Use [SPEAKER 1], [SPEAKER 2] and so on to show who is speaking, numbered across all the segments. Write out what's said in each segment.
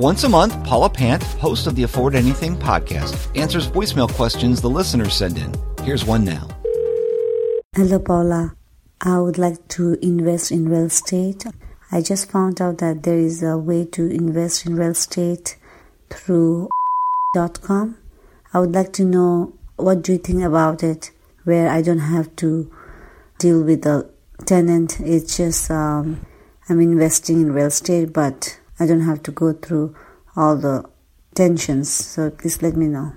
[SPEAKER 1] Once a month, Paula Pant, host of the Afford Anything podcast, answers voicemail questions the listeners send in. Here's one now.
[SPEAKER 2] Hello, Paula. I would like to invest in real estate. I just found out that there is a way to invest in real estate through .com. I would like to know, what do you think about it, where I don't have to deal with the tenant. It's just I'm investing in real estate, but I don't have to go through all the tensions. So please let me know.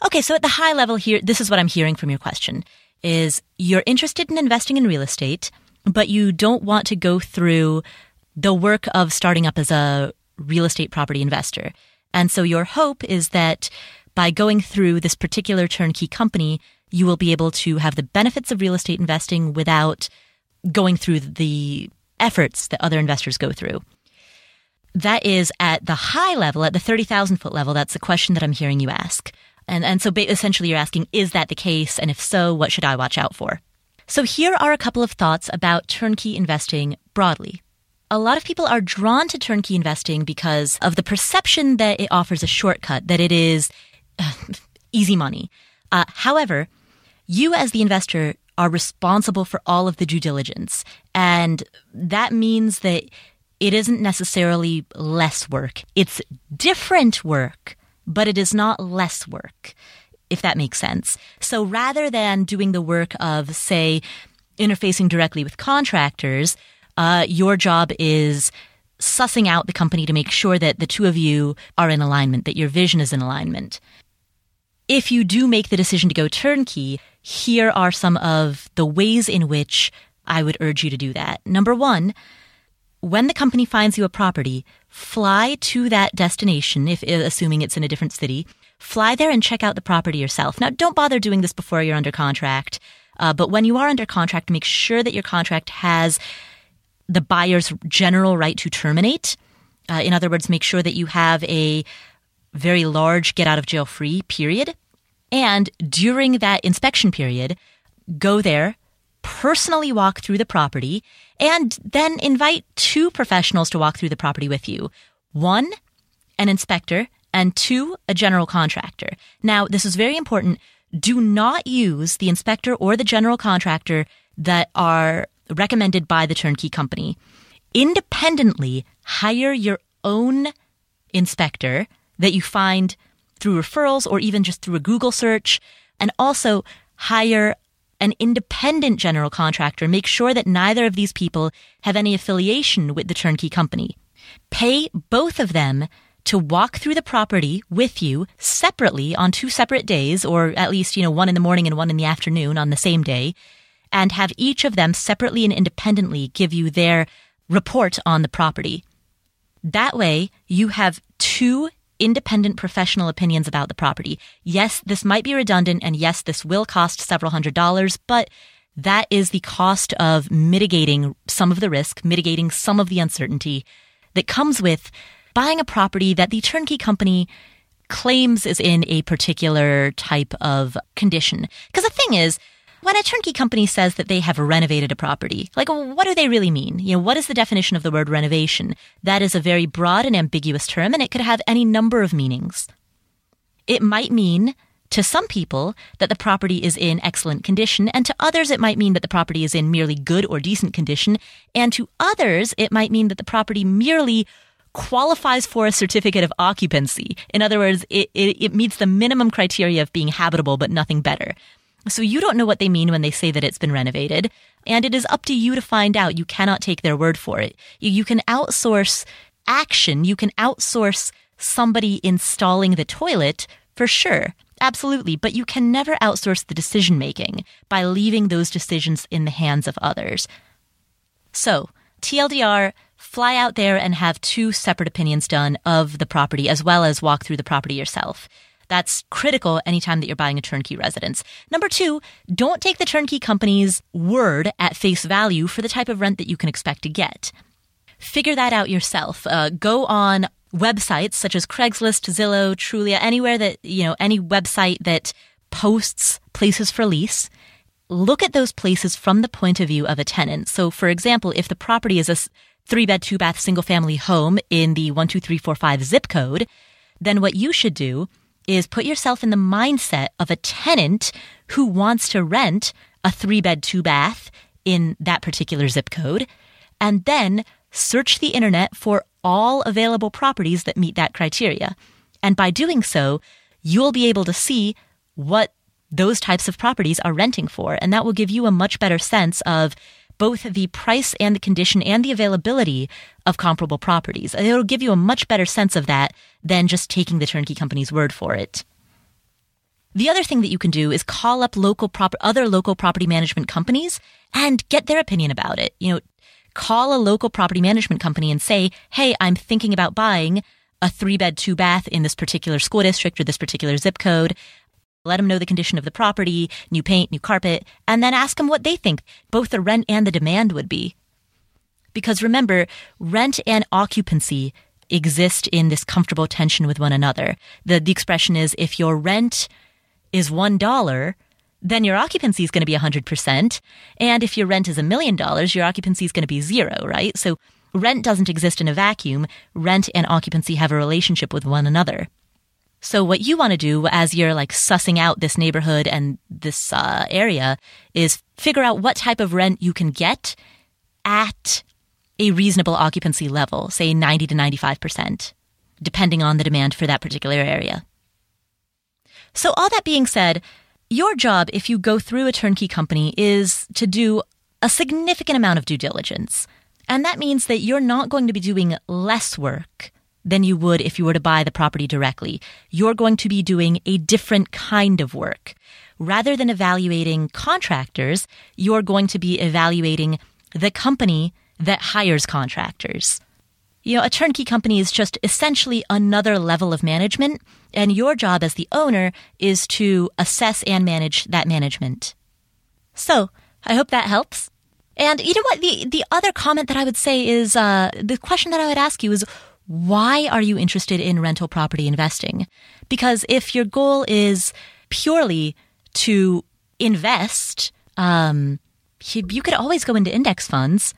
[SPEAKER 3] Okay, so at the high level here, this is what I'm hearing from your question, is you're interested in investing in real estate, but you don't want to go through the work of starting up as a real estate property investor. And so your hope is that by going through this particular turnkey company, you will be able to have the benefits of real estate investing without going through the efforts that other investors go through. That is at the high level, at the 30,000 foot level. That's the question that I'm hearing you ask. And so essentially you're asking, is that the case? And if so, what should I watch out for? So here are a couple of thoughts about turnkey investing broadly. A lot of people are drawn to turnkey investing because of the perception that it offers a shortcut, that it is easy money. However, you as the investor are responsible for all of the due diligence. And that means that it isn't necessarily less work. It's different work, but it is not less work, if that makes sense. So rather than doing the work of, say, interfacing directly with contractors, your job is sussing out the company to make sure that the two of you are in alignment, that your vision is in alignment. If you do make the decision to go turnkey, here are some of the ways in which I would urge you to do that. Number one, when the company finds you a property, fly to that destination, assuming it's in a different city. Fly there and check out the property yourself. Now, don't bother doing this before you're under contract, but when you are under contract, make sure that your contract has the buyer's general right to terminate. In other words, make sure that you have a very large get-out-of-jail-free period. And during that inspection period, go there, personally walk through the property, and then invite two professionals to walk through the property with you. One, an inspector, and two, a general contractor. Now, this is very important. Do not use the inspector or the general contractor that are recommended by the turnkey company. Independently, hire your own inspector that you find through referrals or even just through a Google search, and also hire an independent general contractor. Make sure that neither of these people have any affiliation with the turnkey company. Pay both of them to walk through the property with you separately on 2 separate days, or at least, one in the morning and one in the afternoon on the same day, and have each of them separately and independently give you their report on the property. That way, you have two independent professional opinions about the property. Yes, this might be redundant, and yes, this will cost several $100s, but that is the cost of mitigating some of the risk, mitigating some of the uncertainty that comes with buying a property that the turnkey company claims is in a particular type of condition. Because the thing is, when a turnkey company says that they have renovated a property, what do they really mean? What is the definition of the word renovation? That is a very broad and ambiguous term, and it could have any number of meanings. It might mean to some people that the property is in excellent condition, and to others it might mean that the property is in merely good or decent condition, and to others it might mean that the property merely qualifies for a certificate of occupancy. In other words, it meets the minimum criteria of being habitable, but nothing better. So you don't know what they mean when they say that it's been renovated, and it is up to you to find out. You cannot take their word for it. You can outsource action. You can outsource somebody installing the toilet for sure. Absolutely. But you can never outsource the decision making by leaving those decisions in the hands of others. So TLDR, fly out there and have 2 separate opinions done of the property, as well as walk through the property yourself. That's critical anytime that you're buying a turnkey residence. Number 2, don't take the turnkey company's word at face value for the type of rent that you can expect to get. Figure that out yourself. Go on websites such as Craigslist, Zillow, Trulia, anywhere that, any website that posts places for lease. Look at those places from the point of view of a tenant. So, for example, if the property is 3-bed, 2-bath, single-family home in the 12345 zip code, then what you should do is put yourself in the mindset of a tenant who wants to rent a 3-bed, 2-bath in that particular zip code, and then search the internet for all available properties that meet that criteria. And by doing so, you'll be able to see what those types of properties are renting for. And that will give you a much better sense of both the price and the condition and the availability of comparable properties. It'll give you a much better sense of that than just taking the turnkey company's word for it. The other thing that you can do is call up other local property management companies and get their opinion about it. Call a local property management company and say, hey, I'm thinking about buying a 3-bed, 2-bath in this particular school district or this particular zip code. Let them know the condition of the property, new paint, new carpet, and then ask them what they think both the rent and the demand would be. Because remember, rent and occupancy exist in this comfortable tension with one another. The expression is, if your rent is $1, then your occupancy is going to be 100%. And if your rent is $1 million, your occupancy is going to be 0, right? So rent doesn't exist in a vacuum. Rent and occupancy have a relationship with one another. So what you want to do as you're sussing out this neighborhood and this area is figure out what type of rent you can get at a reasonable occupancy level, say 90 to 95%, depending on the demand for that particular area. So all that being said, your job, if you go through a turnkey company, is to do a significant amount of due diligence. And that means that you're not going to be doing less work than you would if you were to buy the property directly. You're going to be doing a different kind of work. Rather than evaluating contractors, you're going to be evaluating the company that hires contractors. A turnkey company is just essentially another level of management, and your job as the owner is to assess and manage that management. So, I hope that helps. And you know what? The other comment that I would say is, the question that I would ask you is, why are you interested in rental property investing? Because if your goal is purely to invest, you could always go into index funds.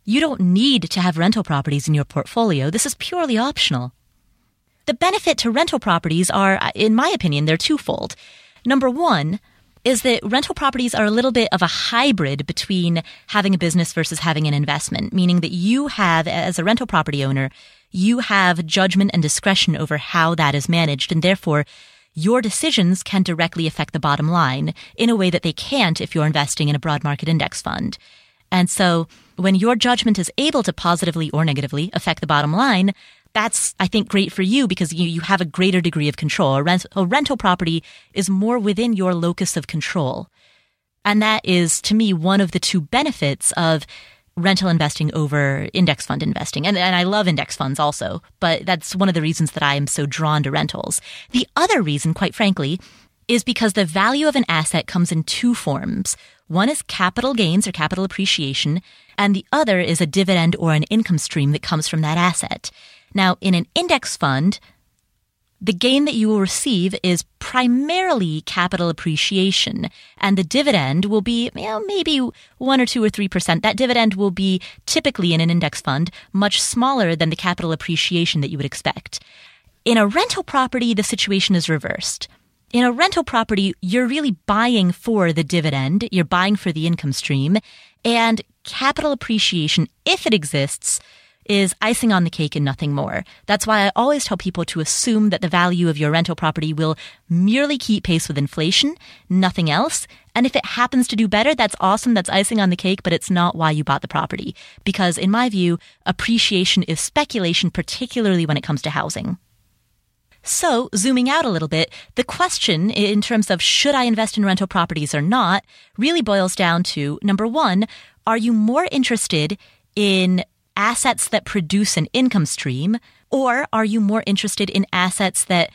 [SPEAKER 3] You don't need to have rental properties in your portfolio. This is purely optional. The benefit to rental properties are, in my opinion, they're twofold. Number one is that rental properties are a little bit of a hybrid between having a business versus having an investment, meaning that you have, as a rental property owner, you have judgment and discretion over how that is managed, and therefore your decisions can directly affect the bottom line in a way that they can't if you're investing in a broad market index fund. And so when your judgment is able to positively or negatively affect the bottom line, that's, I think, great for you because you have a greater degree of control. A rental property is more within your locus of control. And that is, to me, one of the two benefits of rental investing over index fund investing. And I love index funds also, but that's one of the reasons that I am so drawn to rentals. The other reason, quite frankly, is because the value of an asset comes in two forms. One is capital gains or capital appreciation, and the other is a dividend or an income stream that comes from that asset. Now, in an index fund, the gain that you will receive is primarily capital appreciation, and the dividend will be maybe 1 or 2 or 3%. That dividend will be typically in an index fund much smaller than the capital appreciation that you would expect. In a rental property, the situation is reversed. In a rental property, you're really buying for the dividend, you're buying for the income stream, and capital appreciation, if it exists, is icing on the cake and nothing more. That's why I always tell people to assume that the value of your rental property will merely keep pace with inflation, nothing else. And if it happens to do better, that's awesome, that's icing on the cake, but it's not why you bought the property. Because in my view, appreciation is speculation, particularly when it comes to housing. So, zooming out a little bit, the question in terms of should I invest in rental properties or not really boils down to, number one, are you more interested in assets that produce an income stream, or are you more interested in assets that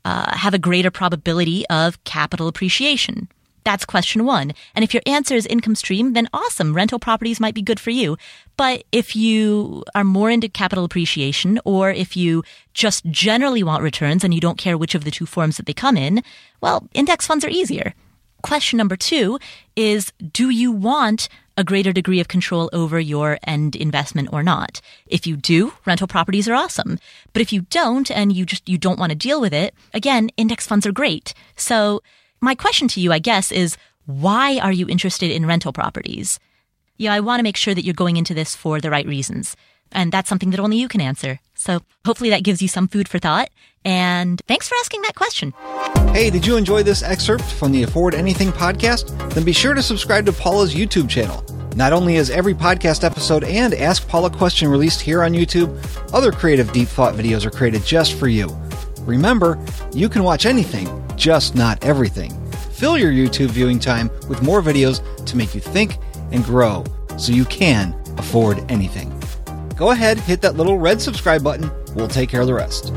[SPEAKER 3] have a greater probability of capital appreciation? That's question one. And if your answer is income stream, then awesome, rental properties might be good for you. But if you are more into capital appreciation, or if you just generally want returns and you don't care which of the two forms that they come in, well, index funds are easier. Question number two is, do you want a greater degree of control over your end investment or not. If you do, rental properties are awesome. But if you don't and you don't want to deal with it, again, index funds are great. So my question to you, I guess, is why are you interested in rental properties? Yeah, I want to make sure that you're going into this for the right reasons. And that's something that only you can answer. So hopefully that gives you some food for thought. And thanks for asking that question.
[SPEAKER 1] Hey, did you enjoy this excerpt from the Afford Anything podcast? Then be sure to subscribe to Paula's YouTube channel. Not only is every podcast episode and Ask Paula question released here on YouTube, other creative deep thought videos are created just for you. Remember, you can watch anything, just not everything. Fill your YouTube viewing time with more videos to make you think and grow so you can afford anything. Go ahead, hit that little red subscribe button. We'll take care of the rest.